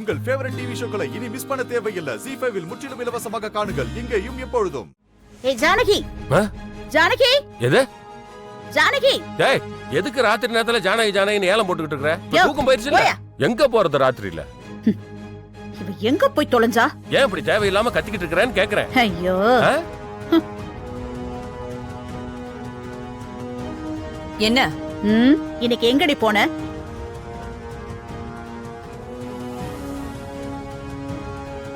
உங்கள் favourite TV ஷோக்களை இனி miss பண்ண தேவையில்லை. ZEE5 இல் முற்றிலும் இலவசமாக காணுங்கள். இங்கேயும் எப்பொழுதும். ஏய் ஜானகி, ஜானகி, எது ஜானகி? டேய், எதுக்கு ராத்திரி நேரத்துல ஜானகி ஜானகின்னு ஏலம் போட்டுக்கிட்டு இருக்கற? தூக்கம் போயிருச்சுல? எங்க போறது ராத்திரில? இவ எங்க போய் தொலைஞ்சா? ஏன் இப்படி தேவையில்லாம கத்திக்கிட்டு இருக்கறேன்னு கேக்குறேன். ஐயோ, என்ன இன்னைக்கு எங்கடி போன?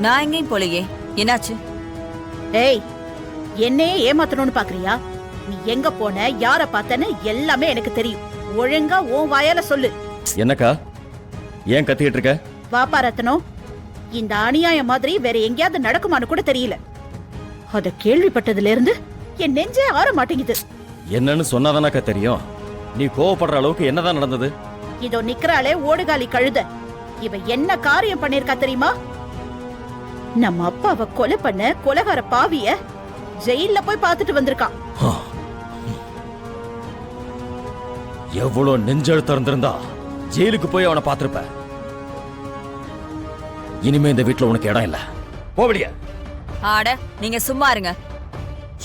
நான் எங்கேயும் போலையே, என்னாச்சு? ஏய், என்னையே ஏமாத்தணும்னு பாக்குறியா? நீ எங்க போன, யார பார்த்தன்னு எல்லாமே எனக்கு தெரியும். ஒழுங்கா உன் வாயால சொல்லு. என்னக்கா ஏன் கத்திக்கிட்டு இருக்க? வாப்பா ரத்னம், இந்த அநியாயம் மாதிரி வேற எங்கேயாவது நடக்குமான்னு கூட தெரியல. அத கேள்விப்பட்டதுல இருந்து என் நெஞ்சே ஆற மாட்டேங்குது. என்னன்னு சொன்னாதானக்கா தெரியும். நீ கோவப்படுற அளவுக்கு என்னதான் நடந்தது? இதோ நிக்கிறாளே ஓடுகாலி கழுத, இவ என்ன காரியம் பண்ணிருக்கா தெரியுமா? நம்ம அப்பாவை கொலை பண்ண கொலைகார பாவிய ஜெயில போய் பார்த்துட்டு வந்திருக்கான். எவ்வளவு நெஞ்செழுத்து இருந்திருந்தா ஜெயிலுக்கு போய் அவனை பார்த்திருப்ப. இனிமே இந்த வீட்டுல உனக்கு இடம் இல்ல, போவடியா. ஆட, நீங்க சும்மா இருங்க.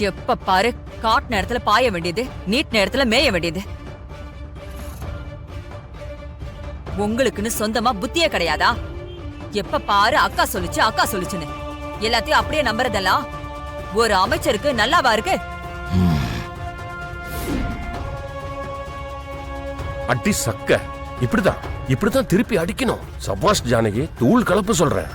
எப்ப பாரு காட் நேரத்துல பாய வேண்டியது, நீட் நேரத்துல மேய வேண்டியது. உங்களுக்குன்னு சொந்தமா புத்தியே கிடையாதா? எப்ப பாரு அக்கா சொல்லுச்சு அக்கா சொல்லுச்சுன்னு எல்லாத்தையும் அப்படியே நம்புறதெல்லாம் ஒரு அமைச்சருக்கு நல்லாவா இருக்கு? அடி சக்க, இப்படிதான் திருப்பி அடிக்கணும். சபாஷ் ஜானகி, தூள் கலப்பு சொல்றேன்.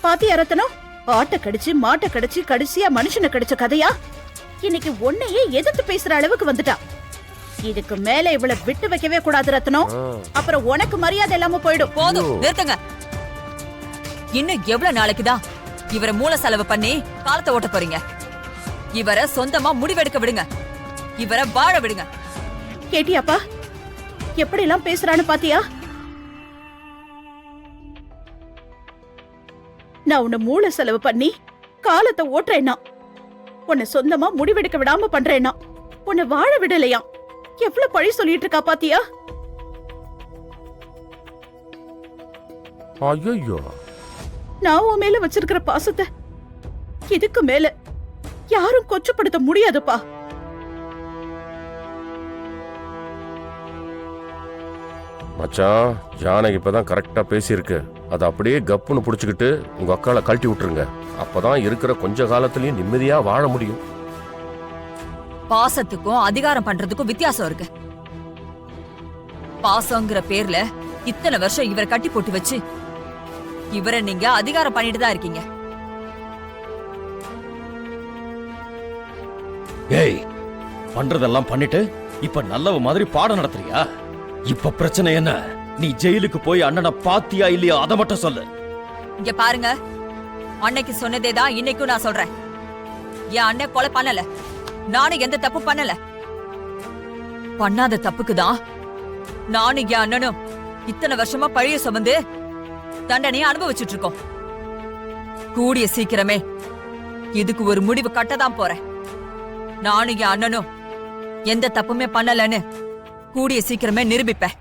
பாத்தியா ரத்னம், ஆட்டை கடிச்சு மாட்டை கடிச்சு கடைசியா மனுஷனை கடிச்ச கதையா? இன்னைக்கு உன்னையே எதிர்த்து பேசுற அளவுக்கு வந்துட்டா. இதுக்கு மேல இவ்வளவு விட்டு வைக்கவே கூடாது ரத்னம், அப்புறம் உனக்கு மரியாதை இல்லாம போயிடும். போதும், நிறுத்துங்க. இன்னும் எவ்வளவு நாளைக்குதான் இவரை மூல செலவு பண்ணி காலத்தை ஓட்ட போறீங்க? இவரை சொந்தமா முடிவெடுக்க விடுங்க, இவரை வாழ விடுங்க. கேட்டியாப்பா எப்படி எல்லாம் பேசுறான்னு பாத்தியா? நான் உன்னை மூளை செலவு பண்ணி காலத்தை ஓட்டுறேன்னா, உன்னை சொந்தமா முடிவெடுக்க விடாம பண்றேன்னா, உன்னை வாழ விடலையா? எவ்வளவு பழி சொல்லிட்டு இருக்கா பாத்தியா? ஐயோ, நான் உன் மேல வச்சிருக்கிற பாசத்தை இதுக்கு மேல யாரும் கொச்சப்படுத்த முடியாதுப்பா. மச்சான், ஜானகி இப்பதான் கரெக்டா பேசியிருக்கு. அதை அப்படியே கப்புன்னு புடிச்சுக்கிட்டு உங்க அக்காளை கழட்டி விட்டுருங்க. அப்பதான் இருக்கிற கொஞ்ச காலத்திலயும் நிம்மதியா வாழ முடியும். பாசத்துக்கும் அதிகாரம் பண்றதுக்கும் வித்தியாசம் இருக்கு. பாசங்கிற பேர்ல இத்தனை வருஷம் இவரை கட்டி போட்டு வச்சு இவரை நீங்க அதிகாரம் பண்ணிட்டு தான் இருக்கீங்க. ஏய், பண்றதெல்லாம் பண்ணிட்டு இப்ப நல்லவ மாதிரி பாடம் நடத்துறியா? இப்ப பிரச்சனை என்ன? நீ ஜெயிலுக்கு போய் அண்ணனை பாத்தியா இல்லையா அதை மட்டும் சொல்லு. இங்க பாருங்க, அன்னைக்கு சொன்னதேதான் இன்னைக்கும் நான் சொல்றேன். என் அண்ணன் கொலை பண்ணல, நானும் எந்த தப்பு பண்ணல. பண்ணாத தப்புக்குதான் நானும் என் அண்ணனும் இத்தனை வருஷமா பழிய சுமந்து தண்டனையை அனுபவிச்சுட்டு இருக்கோம். கூடிய சீக்கிரமே இதுக்கு ஒரு முடிவு கட்டதான் போறேன். நானும் என் அண்ணனும் எந்த தப்புமே பண்ணலன்னு கூடிய சீக்கிரமே நிரூபிப்பேன்.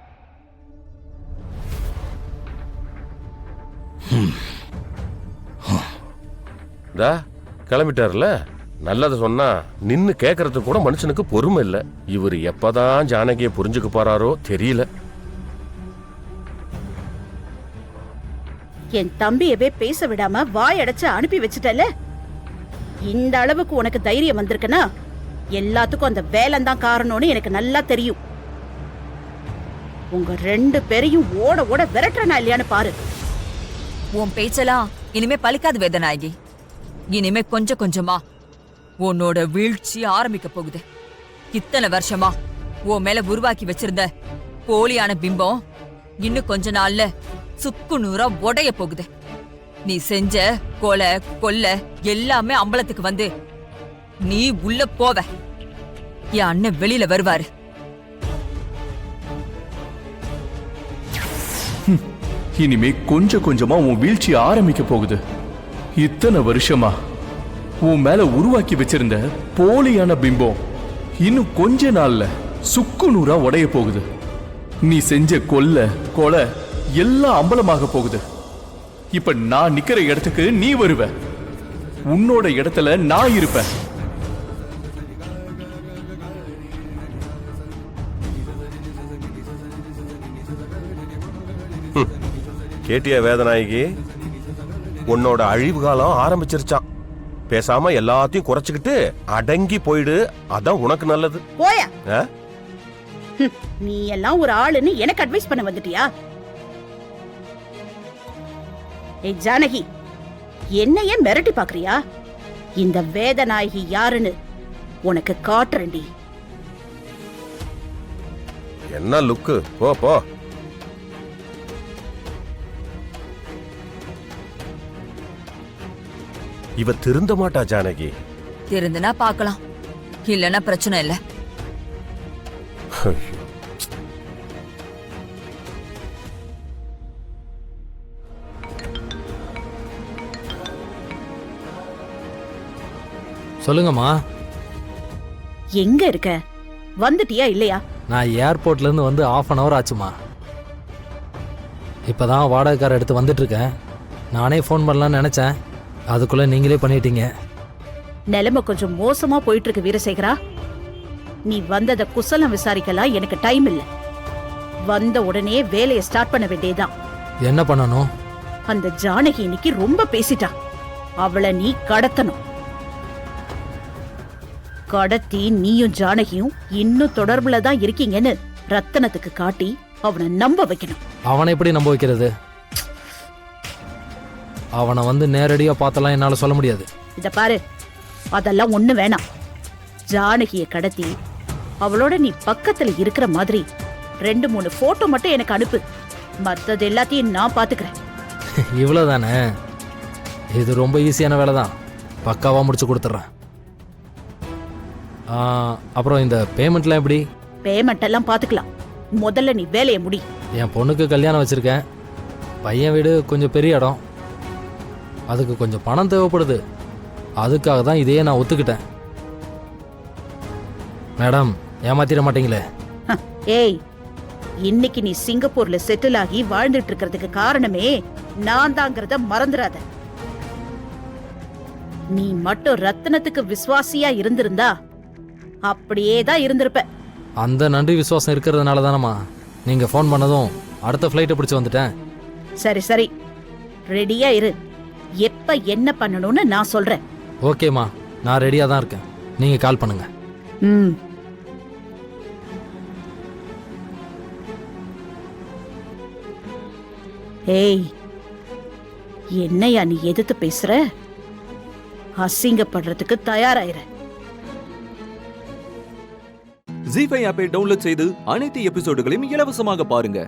கிளம்பிட்டாருல, நல்லது சொன்னா நின்னு கேக்குறதுக்கு கூட மனுஷனுக்கு பொறுமை இல்ல. இவர் எப்பதான் ஜானகியை புரிஞ்சுக்க போறாரோ தெரியல. என் தம்பியவே பேச விடாம வாயடைச்சு அனுப்பி வச்சுட்டல. இந்த அளவுக்கு உனக்கு தைரியம் வந்திருக்குன்னா எல்லாத்துக்கும் அந்த வேலைதான் காரணம்னு எனக்கு நல்லா தெரியும். உங்க ரெண்டு பேரையும் ஓட ஓட விரட்டுறனா இல்லையான்னு பாரு. உன் பேச்செல்லாம் இனிமே பலிக்காது வேதநாயகி. இனிமே கொஞ்சம் கொஞ்சமா உன்னோட வீழ்ச்சி ஆரம்பிக்க போகுது. இத்தனை வருஷமா உன் மேல உருவாக்கி வச்சிருந்த போலியான பிம்பம் இன்னும் கொஞ்ச நாள்ல சுக்கு நூறா உடைய போகுது. நீ செஞ்ச கொலை கொல்ல எல்லாமே அம்பலத்துக்கு வந்து நீ உள்ள போவ. என் அண்ணன் வெளியில வருவாரு. இனிமே கொஞ்சம் கொஞ்சமா உன் வீழ்ச்சி ஆரம்பிக்க போகுது. இத்தனை வருஷமா உன் மேல உருவாக்கி வச்சிருந்த போலியான பிம்பம் இன்னும் கொஞ்ச நாள்ல சுக்கு நூறா உடைய போகுது. நீ செஞ்ச கொலை எல்லாம் அம்பலமாக போகுது. இப்ப நான் நிக்கிற இடத்துக்கு நீ வருவ, உன்னோட இடத்துல நான் இருப்பேன். கேட்டியா வேதநாயகி? உன்னோட அழிவு காலம் ஆரம்பிச்சிருச்சான். பேசாம எல்லாத்தையும் குறைச்சுக்கிட்டு அடங்கி போயிடு, அதான் உனக்கு நல்லது. போயா, ஆ? நீ எல்லாம் ஒரு ஆளுன்னு எனக்கு அட்வைஸ் பண்ண வந்துட்டியா? ஏய் ஜானகி, என்னையே மிரட்டி பாக்குறியா? இந்த வேதநாயகி யாருன்னு உனக்கு காட்டுறேன்டி. என்ன லுக்கு? போ போ. இவ திருந்த மாட்டா ஜானகி. திருந்துனா பார்க்கலாம், இல்லனா பிரச்சனை இல்ல. சொல்லுங்கம்மா. எங்க இருக்க? வந்துட்டியா இல்லையா? நான் ஏர்போர்ட்ல இருந்து வந்து 1/2 hour ஆச்சுமா. இப்பதான் வாடகைக்கார எடுத்து வந்துட்டு இருக்கேன். நானே ஃபோன் பண்ணலாம்னு நினைச்சேன், அதுக்குள்ள நீங்களே பண்ணிட்டீங்க. நிலைமை கொஞ்சம் மோசமா போயிட்டு இருக்கு வீரசேகரா. நீ வந்தத குசலம் விசாரிக்கலாம் எனக்கு டைம் இல்ல. வந்த உடனே வேலையை ஸ்டார்ட் பண்ண வேண்டியதுதான். என்ன பண்ணணும்? அந்த ஜானகி இன்னைக்கு ரொம்ப பேசிட்டா. அவளை நீ கடத்தணும். கடத்தி நீயும் ஜானகியும் இன்னும் தொடர்புல தான் இருக்கீங்கன்னு ரத்தனத்துக்கு காட்டி அவனை நம்ப வைக்கணும். அவனை எப்படி நம்ப வைக்கிறது? அவனை வந்து நேரடியா பார்த்தலாம் என்னால சொல்ல முடியாது. இத பாரு, அதெல்லாம் ஒண்ணு வேணாம். ஜானகிய கடத்தி அவளோட நீ பக்கத்துல இருக்கிற மாதிரி 2-3 போட்டோ மட்டும் எனக்கு அனுப்பு. மத்தது எல்லாத்தையும் நான் பாத்துக்கிறேன். இவ்வளவுதானே? இது ரொம்ப ஈஸியான வேலை தான், பக்காவா முடிச்சு கொடுத்துட்றேன். அப்புறம் இந்த பேமெண்ட்லாம் எப்படி? பேமெண்ட் எல்லாம் பாத்துக்கலாம். முதல்ல நீ வேலையை முடி. என் பொண்ணுக்கு கல்யாணம் வச்சிருக்கேன். பையன் வீடு கொஞ்சம் பெரிய இடம், அதுக்கு கொஞ்சம் பணம் தேவைப்படுது. அதுக்காக தான் இதையே நான் ஒத்துக்கிட்டேன். மேடம், ஏமாத்திட மாட்டீங்களே? ஏய், இன்னைக்கு நீ சிங்கப்பூர்ல செட்டில் ஆகி வாழ்ந்துட்டு இருக்கிறதுக்கு காரணமே நான் தாங்கிறத மறந்துடாத. நீ மட்டும் ரத்தினத்துக்கு விசுவாசியா இருந்திருந்தா அப்படியே தான் இருந்திருப்ப. அந்த நன்றி விசுவாசம் இருக்கிறதுனால தானம்மா நீங்க ஃபோன் பண்ணதும் அடுத்த ஃப்ளைட்டை பிடிச்சு வந்துட்டேன். சரி சரி, ரெடியா இரு. எப்ப என்ன பண்ணணும்னு நான் சொல்றேன். ஓகேம்மா, நான் ரெடியா தான் இருக்கேன். நீங்க கால் பண்ணுங்க. ம். ஏய், என்னையா நீ எதிர்த்து பேசுற? அசிங்கப்படுறதுக்கு தயாராயிரு. ஜீ5 ஆப்பை டவுன்லோட் செய்து அனைத்து எபிசோடுகளையும் இலவசமாக பாருங்க.